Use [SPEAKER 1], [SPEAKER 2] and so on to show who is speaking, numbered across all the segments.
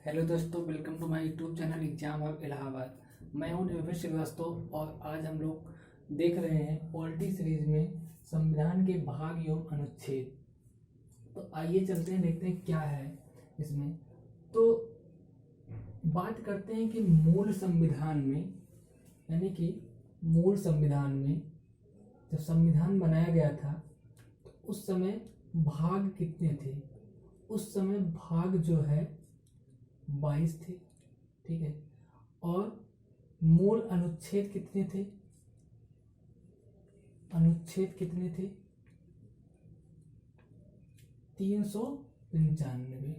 [SPEAKER 1] Hello दोस्तों, welcome to my YouTube channel exam of Allahabad. मैं हूं निर्भय श्रीवास्तव और आज हम लोग देख रहे हैं पॉलिटी सीरीज में संविधान के भाग एवं अनुच्छेद। तो आइए चलते हैं, देखते हैं क्या है इसमें। तो बात करते हैं कि मूल संविधान में, यानी कि मूल संविधान में जब संविधान बनाया गया था तो उस समय भाग कितने थे। उस समय भाग जो है 22 थे, ठीक है। और मूल अनुच्छेद कितने थे? अनुच्छेद कितने थे? 395।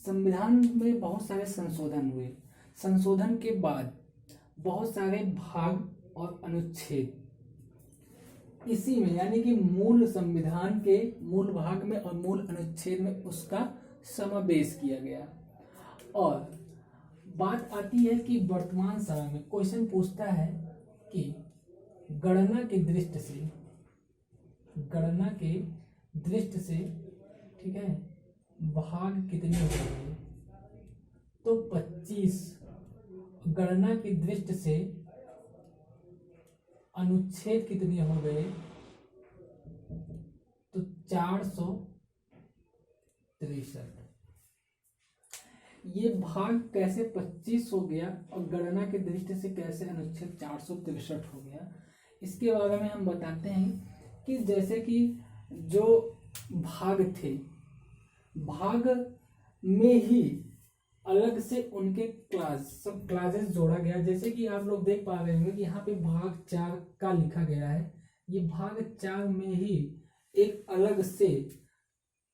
[SPEAKER 1] संविधान में बहुत सारे संशोधन हुए। संशोधन के बाद बहुत सारे भाग और अनुच्छेद इसी में, यानी कि मूल संविधान के मूल भाग में और मूल अनुच्छेद में उसका समावेश किया गया। और बात आती है कि वर्तमान समय में क्वेश्चन पूछता है कि गणना की दृष्टि से, गणना के दृष्टि से, ठीक है, भाग कितने हो गए? तो 25। गणना की दृष्टि से अनुच्छेद कितने हो गए? तो 463। ये भाग कैसे 25 हो गया और गणना की दृष्टि से कैसे अनुच्छेद 463 हो गया, इसके बारे में हम बताते हैं। कि जैसे कि जो भाग थे, भाग में ही अलग से उनके सब क्लासेस जोड़ा गया। जैसे कि आप लोग देख पा रहे होंगे कि यहाँ पे भाग 4 का लिखा गया है। ये भाग 4 में ही एक अलग से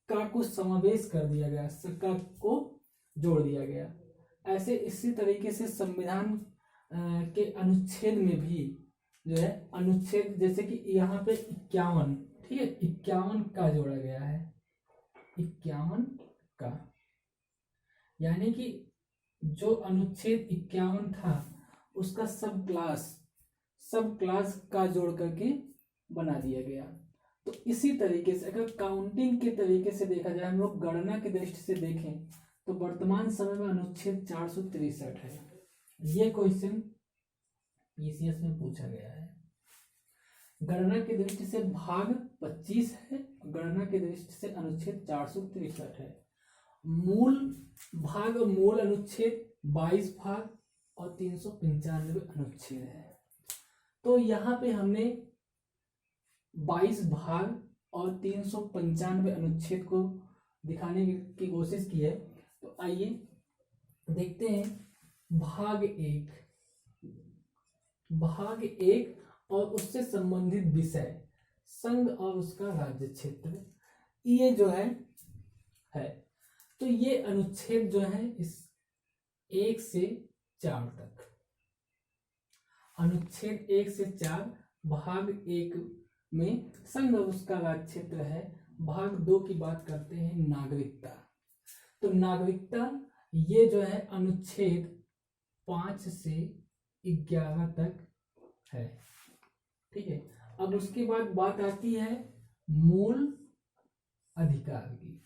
[SPEAKER 1] का को समावेश कर दिया गया, का को जोड़ दिया गया। ऐसे इसी तरीके से संविधान के अनुच्छेद में भी जो है अनुच्छेद, जैसे कि यहाँ पे 51, ठीक है, 51 का जोड़ा गया है। 51 का, यानी कि जो अनुच्छेद 51 था उसका सब क्लास का जोड़ करके बना दिया गया। तो इसी तरीके से अगर काउंटिंग के तरीके से देखा जाए, हम लोग गणना की दृष्टि से देखें तो वर्तमान समय में अनुच्छेद 463 है। ये क्वेश्चन पीसीएस में पूछा गया है। गणना की दृष्टि से भाग 25 है, गणना की दृष्टि से अनुच्छेद 463 है। मूल भाग और मूल अनुच्छेद 22 भाग और 395 अनुच्छेद है। तो यहाँ पे हमने 22 भाग और 395 अनुच्छेद को दिखाने की कोशिश की है। तो आइए देखते हैं भाग 1 और उससे संबंधित विषय, संघ और उसका राज्य क्षेत्र, ये जो है। तो ये अनुच्छेद जो है इस 1 से 4 तक, अनुच्छेद 1 से 4 भाग 1 में संघ और उसका राज्य क्षेत्र है। भाग 2 की बात करते हैं, नागरिकता। तो नागरिकता ये जो है अनुच्छेद 5 से 11 तक है, ठीक है। अब उसके बाद बात आती है मूल अधिकार की।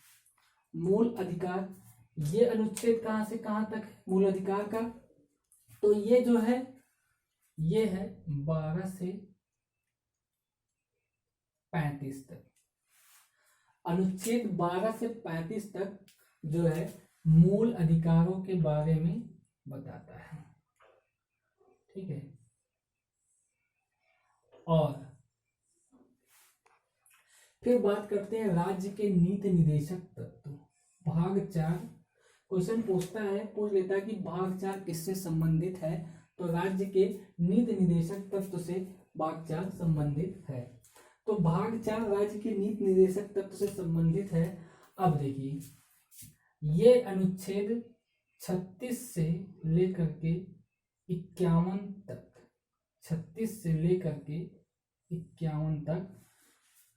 [SPEAKER 1] मूल अधिकार, ये अनुच्छेद कहां से कहां तक है मूल अधिकार का? तो ये जो है ये है 12 से 35 तक। अनुच्छेद 12 से 35 तक जो है मूल अधिकारों के बारे में बताता है, ठीक है। और फिर बात करते हैं राज्य के नीति निर्देशक तत्व। भाग 4 क्वेश्चन पूछ लेता है कि भाग 4 किससे संबंधित है? तो राज्य के नीति निर्देशक तत्व से भाग 4 संबंधित है। तो भाग 4 राज्य के नीति निर्देशक तत्व से संबंधित है। अब देखिए, ये अनुच्छेद 36 से लेकर के 51 तक, 36 से लेकर के 51 तक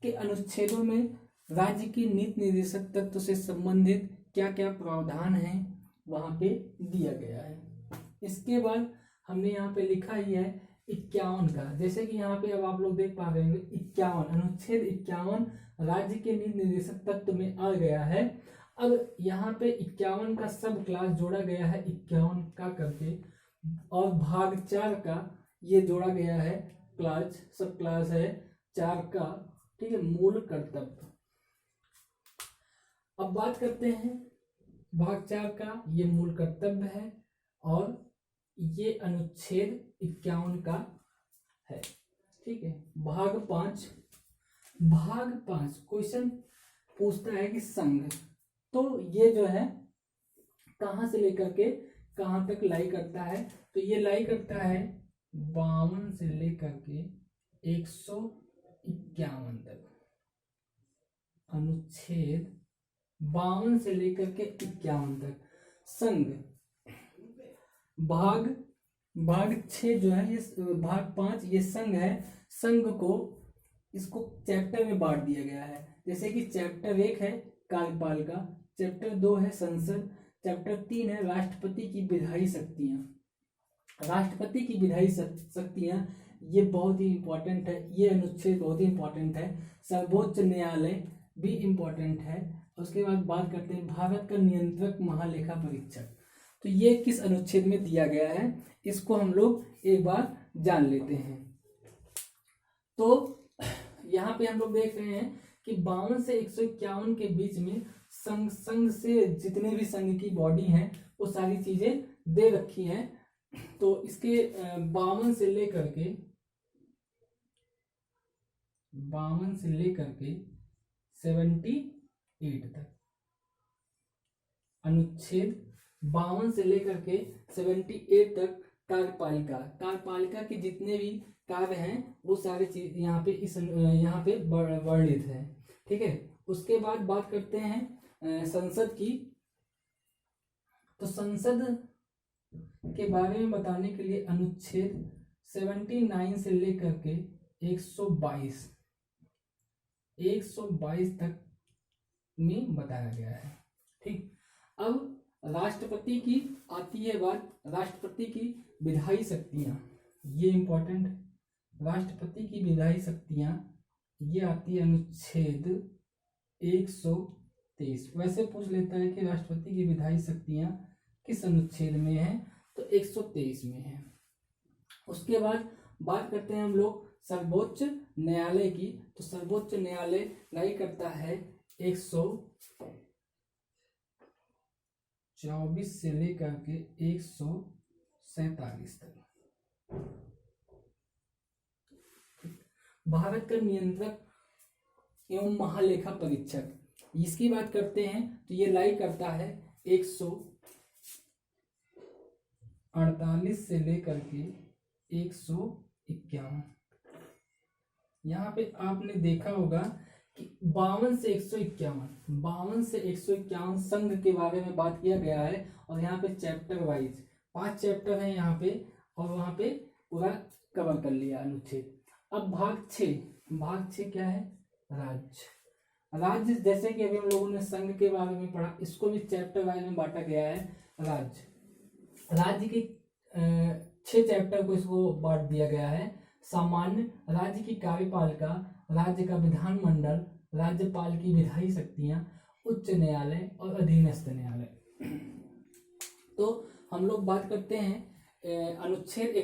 [SPEAKER 1] के अनुच्छेदों में राज्य की नीति निर्देशक तत्व से संबंधित क्या क्या प्रावधान है वहां पे दिया गया है। इसके बाद हमने यहाँ पे लिखा ही है 51 का। जैसे कि यहाँ पे अब आप लोग देख पा रहे होंगे 51, अनुच्छेद 51 राज्य के नीति निर्देशक तत्व में आ गया है। अब यहाँ पे 51 का सब क्लास जोड़ा गया है 51 का करके, और भाग 4 का ये जोड़ा गया है क्लास, सब क्लास है 4 का, ठीक है, मूल कर्तव्य। अब बात करते हैं भाग 4 का, ये मूल कर्तव्य है और ये अनुच्छेद 51 का है, ठीक है। भाग 5 क्वेश्चन पूछता है कि संघ, तो ये जो है कहाँ से लेकर के कहाँ तक लाई करता है, तो ये लाई करता है 52 से लेकर के 151 तक, अनुच्छेद 52 से लेकर के 51 तक संघ। भाग 6 जो है, ये भाग 5 ये संघ है। संघ को इसको चैप्टर में बांट दिया गया है, जैसे कि चैप्टर 1 है कार्यपालिका, चैप्टर 2 है संसद, चैप्टर 3 है राष्ट्रपति की विधायी शक्तियां। राष्ट्रपति की विधायी शक्तियां ये बहुत ही इंपॉर्टेंट है, ये अनुच्छेद बहुत ही इंपॉर्टेंट है। सर्वोच्च न्यायालय भी इंपॉर्टेंट है। उसके बाद बात करते हैं भारत का नियंत्रक महालेखा परीक्षक, तो ये किस अनुच्छेद में दिया गया है, इसको हम लोग एक बार जान लेते हैं। तो यहाँ पे हम लोग देख रहे हैं कि 52 से 151 के बीच में संघ से जितने भी संघ की बॉडी हैं वो सारी चीजें दे रखी हैं। तो इसके 52 से लेकर के 78 तक, अनुच्छेद 52 से लेकर के 78 तक कार्यपालिका के जितने भी कार्य हैं वो सारे चीज यहाँ पे वर्णित है, ठीक है। उसके बाद बात करते हैं संसद की, तो संसद के बारे में बताने के लिए अनुच्छेद 79 से लेकर के 122 तक में बताया गया है, ठीक। अब राष्ट्रपति की आती है बात, राष्ट्रपति की विधायी शक्तियां, ये इंपॉर्टेंट, राष्ट्रपति की विधायी शक्तियां ये आती है अनुच्छेद 123। वैसे पूछ लेता है कि राष्ट्रपति की विधायी शक्तियां किस अनुच्छेद में है, तो 123 में है। उसके बाद बात करते हैं हम लोग सर्वोच्च न्यायालय की, तो सर्वोच्च न्यायालय न्याय करता है 124 से लेकर के 147 तक। भारत का नियंत्रक एवं महालेखा परीक्षक, इसकी बात करते हैं तो ये लाई करता है 148 से लेकर के 151। यहाँ पे आपने देखा होगा कि 52 से 151 संघ के बारे में बात किया गया है, और यहाँ पे चैप्टर वाइज 5 चैप्टर हैं यहाँ पे, और वहाँ पे पूरा कवर कर लिया अनुच्छेद। अब भाग 6 क्या है, राज्य, जैसे कि अभी हम लोगों ने संघ के बारे में पढ़ा, इसको भी चैप्टर वाइज में बांटा गया है। राज्य के 6 चैप्टर को इसको बांट दिया गया है। सामान्य, राज्य की कार्यपालिका, राज्य का विधानमंडल, राज्यपाल की विधायी शक्तियां, उच्च न्यायालय और अधीनस्थ न्यायालय। तो हम लोग बात करते हैं अनुच्छेद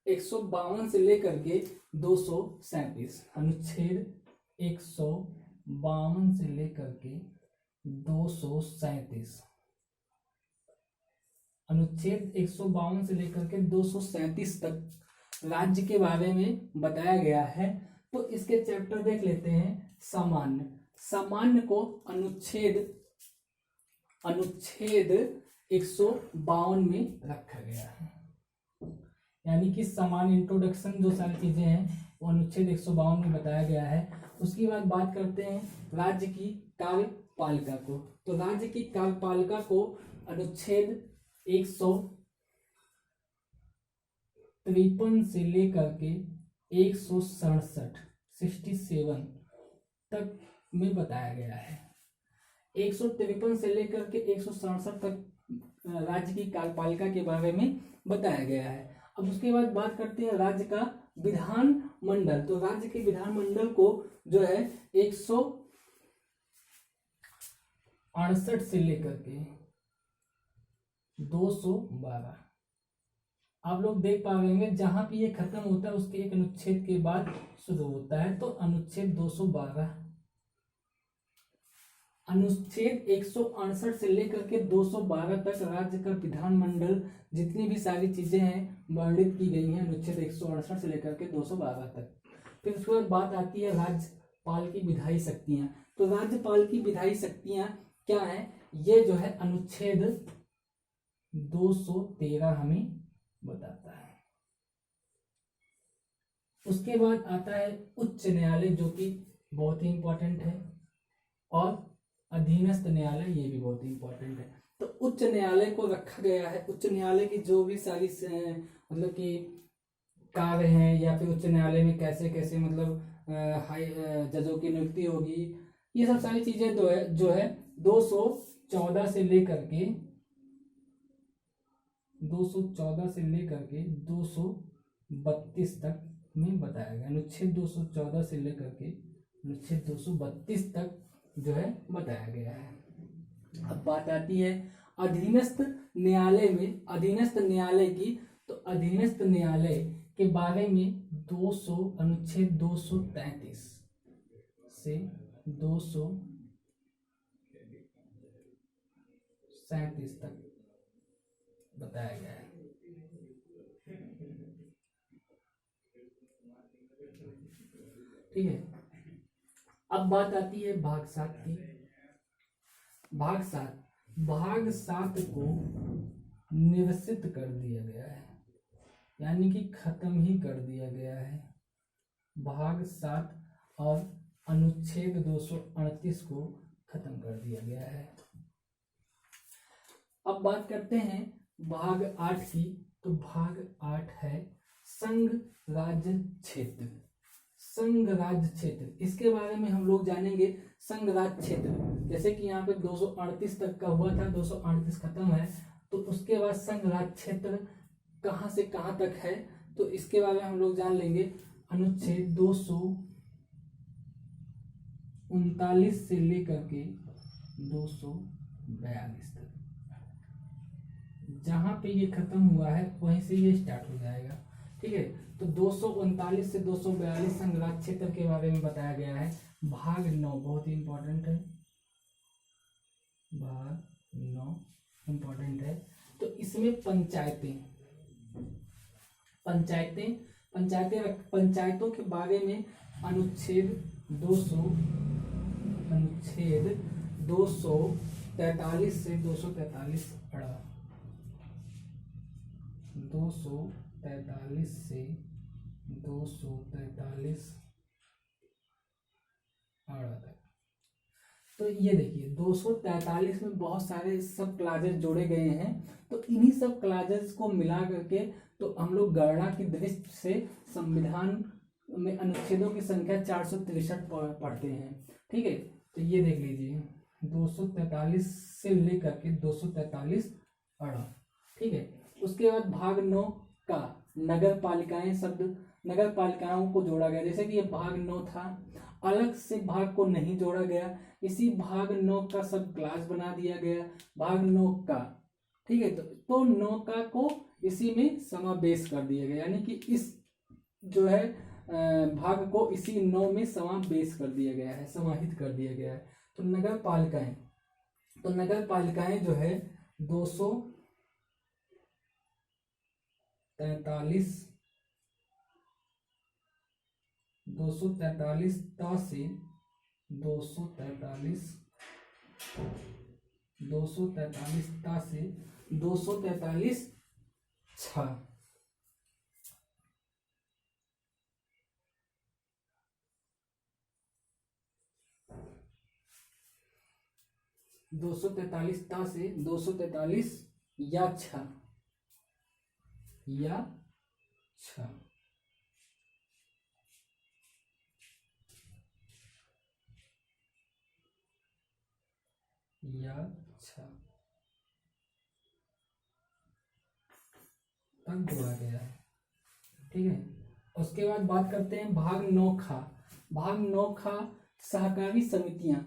[SPEAKER 1] 152 से लेकर के 237, अनुच्छेद 152 से लेकर के 237, अनुच्छेद 152 से लेकर के 237 तक राज्य के बारे में बताया गया है। तो इसके चैप्टर देख लेते हैं। सामान्य को अनुच्छेद 152 में रखा गया है, यानी कि सामान्य इंट्रोडक्शन जो सारी चीजें हैं वो अनुच्छेद 152 में बताया गया है। उसके बाद बात करते हैं राज्य की कार्यपालिका को, तो राज्य की कार्यपालिका को अनुच्छेद 153 से लेकर के 167 तक में बताया गया है। 153 से लेकर के 167 तक राज्य की कार्यपालिका के बारे में बताया गया है। अब उसके बाद बात करते हैं राज्य का विधानमंडल, तो राज्य के विधानमंडल को जो है 268 से लेकर के 212, आप लोग देख पा रहे होंगे जहां पे ये खत्म होता है उसके एक अनुच्छेद के बाद शुरू होता है, तो अनुच्छेद 212। अनुच्छेद 168 से लेकर के 212 तक राज्य का विधानमंडल जितनी भी सारी चीजें हैं वर्णित की गई हैं अनुच्छेद 168 से लेकर के 212 तक। फिर उसके बाद बात आती है राज्यपाल की विधायी शक्तियां। तो राज्यपाल की विधायी शक्तियां क्या है, ये जो है अनुच्छेद 213 हमें बताता है। उसके बाद आता है उच्च न्यायालय, जो कि बहुत ही इंपॉर्टेंट है, और अधीनस्थ न्यायालय, ये भी बहुत ही इंपॉर्टेंट है। तो उच्च न्यायालय को रखा गया है, उच्च न्यायालय की जो भी सारी मतलब कि कार्य हैं, या फिर उच्च न्यायालय में कैसे कैसे मतलब हाई जजों की नियुक्ति होगी, ये सब सारी चीजें जो है 214 से लेकर के 232 तक में बताया गया। अनुच्छेद 214 से लेकर के अनुच्छेद 232 तक जो है बताया गया है। अब बात आती है अधीनस्थ न्यायालय में, अधीनस्थ न्यायालय की। तो अधीनस्थ न्यायालय के बारे में अनुच्छेद 233 से 237 तक बताया गया है। ठीक है, अब बात आती है भाग 7 की। भाग 7 को निरसित कर दिया गया है, यानी कि खत्म ही कर दिया गया है। भाग 7 और अनुच्छेद 238 को खत्म कर दिया गया है। अब बात करते हैं भाग 8 की। तो भाग 8 है संघ राज्य क्षेत्र। संघ राज्य क्षेत्र, इसके बारे में हम लोग जानेंगे। संघ राज्य क्षेत्र, जैसे कि यहाँ पे 238 तक का हुआ था, 238 खत्म है, तो उसके बाद संघ राज्य क्षेत्र कहाँ से कहाँ तक है, तो इसके बारे में हम लोग जान लेंगे। अनुच्छेद 239 से लेकर के 242 तक, जहां पे ये खत्म हुआ है वहीं से ये स्टार्ट हो जाएगा। ठीक है, तो 239 से 242 संघ राज्य क्षेत्र के बारे में बताया गया है। भाग 9 बहुत ही इंपॉर्टेंट है, भाग 9 इंपॉर्टेंट है। तो इसमें पंचायतों के बारे में अनुच्छेद 243 से 243 अड़ा 243 से 243 अड़ा तक। तो ये देखिए 243 में बहुत सारे सब क्लाजेस जोड़े गए हैं। तो इन्हीं सब क्लाजेस को मिला करके तो हम लोग गणना की दृष्टि से संविधान में अनुच्छेदों की संख्या 463 पढ़ते हैं। ठीक है, तो ये देख लीजिए 243 से लेकर के 243 अड़ा। ठीक है, उसके बाद भाग 9 का नगर पालिकाएं शब्द, नगर पालिकाओं को जोड़ा गया। जैसे कि ये भाग 9 था, अलग से भाग को नहीं जोड़ा गया, इसी भाग 9 का सब क्लास बना दिया गया, भाग 9 का। ठीक है, तो 9 का को इसी में समावेश कर दिया गया, यानी कि इस जो है भाग को इसी 9 में समावेश कर दिया गया है, समाहित कर दिया गया है। तो नगर पालिकाएं जो है 243 ता से 243 ता से 243 छ 243 ता से 243 या छ या छ तक जोड़ा गया है। ठीक है, उसके बाद बात करते हैं भाग 9 खा। भाग 9 खा सहकारी समितियां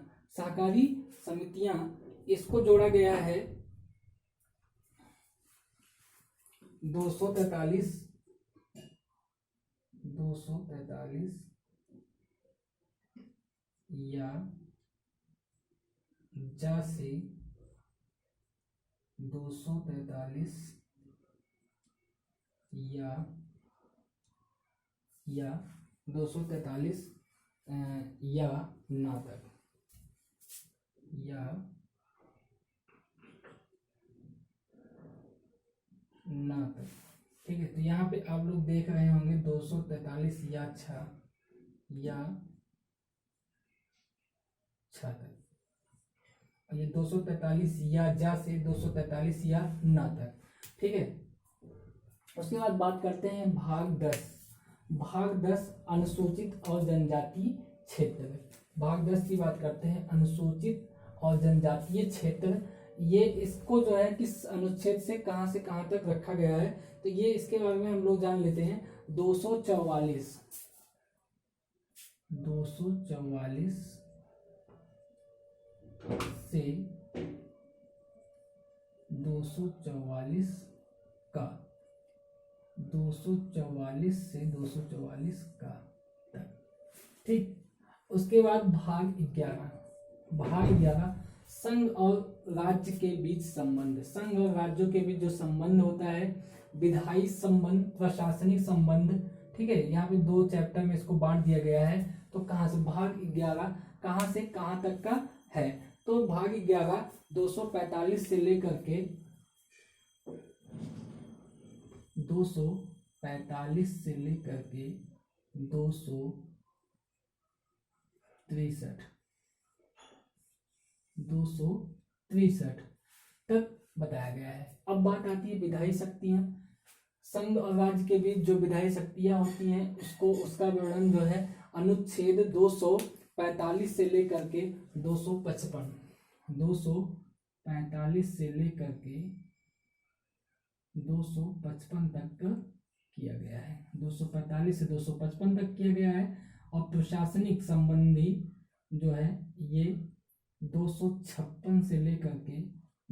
[SPEAKER 1] इसको जोड़ा गया है 243 या जा से 243 या 243 या ना तक, या ना तक। ठीक है, तो यहाँ पे आप लोग देख रहे होंगे 243 या छ तक, ये 243 या जा से 243 या ना तक। ठीक है, उसके बाद बात करते हैं भाग 10। भाग 10 अनुसूचित और जनजातीय क्षेत्र। भाग 10 की बात करते हैं, अनुसूचित और जनजातीय क्षेत्र। ये इसको जो है किस अनुच्छेद से कहाँ तक रखा गया है, तो ये इसके बारे में हम लोग जान लेते हैं। 244 से 244 का 244 से 244 का तक। ठीक, उसके बाद भाग 11 संघ और राज्य के बीच संबंध। संघ और राज्यों के बीच जो संबंध होता है, विधायी संबंध, प्रशासनिक संबंध। ठीक है, यहाँ पे 2 चैप्टर में इसको बांट दिया गया है। तो कहाँ से भाग 11 कहाँ से कहाँ तक का है, तो भाग 11 245 से लेकर के 245 से लेकर के 263 तक बताया गया है। अब बात आती है विधायी शक्तियां। संघ और राज्य के बीच जो विधायी शक्तियां होती हैं उसका वर्णन जो है अनुच्छेद 245 से लेकर के 245 से लेकर के 255 तक किया गया है। 245 से 255 तक किया गया है। और प्रशासनिक संबंधी जो है ये 256 से लेकर के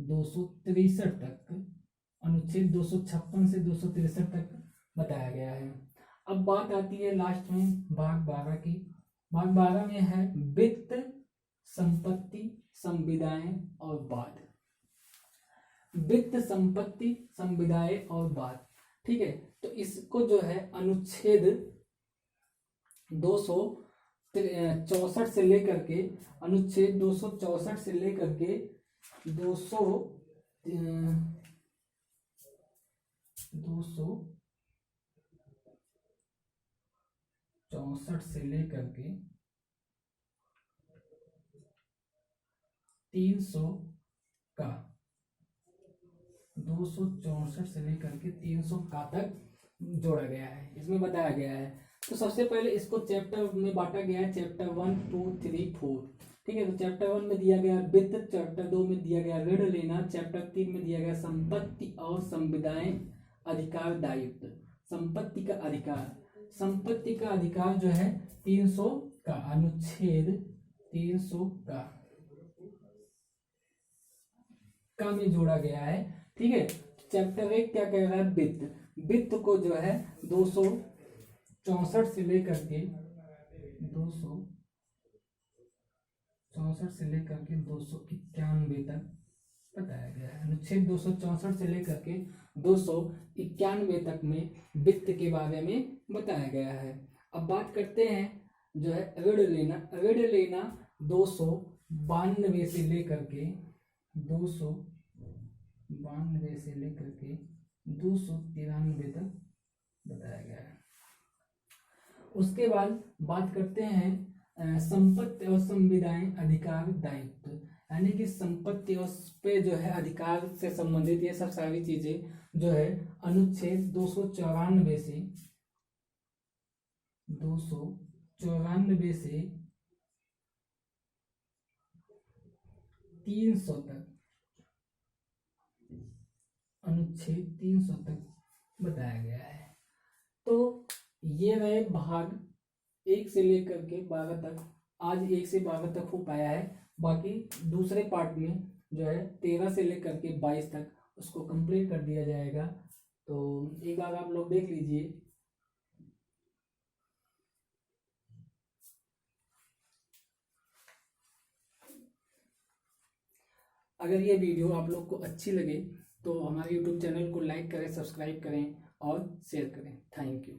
[SPEAKER 1] 263 तक, अनुच्छेद 256 से 263 तक बताया गया है। अब बात आती है लास्ट में भाग 12 की। भाग 12 में है वित्त, संपत्ति, संविदाएं और बाद। वित्त, संपत्ति, संविदाएं और बाद। ठीक है, तो इसको जो है अनुच्छेद 264 से लेकर के, अनुच्छेद 264 से लेकर के 264 से लेकर के 300 का 264 से लेकर के 300 का तक जोड़ा गया है, इसमें बताया गया है। तो सबसे पहले इसको चैप्टर में बांटा गया है, चैप्टर 1, 2, 3, 4। ठीक है, तो चैप्टर 1 में दिया गया वित्त, चैप्टर 2 में दिया गया ऋण लेना, चैप्टर 3 में दिया गया संपत्ति और संविदाएं, अधिकार, दायित्व। संपत्ति का अधिकार जो है 300 का, अनुच्छेद 300 का में जोड़ा गया है। ठीक है, चैप्टर 1 क्या कह रहा है, वित्त को जो है 264 से लेकर के 291 तक बताया गया है। अनुच्छेद 264 से लेकर के 291 तक में वित्त के बारे में बताया गया है। अब बात करते हैं जो है ऋण लेना 292 से लेकर के 293 तक बताया गया है। उसके बाद बात करते हैं संपत्ति और संविदाएं, अधिकार, दायित्व। यानी कि संपत्ति और पे जो है अधिकार से संबंधित ये सब सारी चीजें जो है अनुच्छेद 294 से 300 तक, अनुच्छेद 300 तक बताया गया है। तो ये रहे भाग 1 से लेकर के 12 तक। आज 1 से 12 तक हो पाया है। बाकी दूसरे पार्ट में जो है 13 से लेकर के 22 तक उसको कंप्लीट कर दिया जाएगा। तो एक बार आप लोग देख लीजिए। अगर ये वीडियो आप लोग को अच्छी लगे तो हमारे YouTube चैनल को लाइक करें, सब्सक्राइब करें और शेयर करें। Thank you.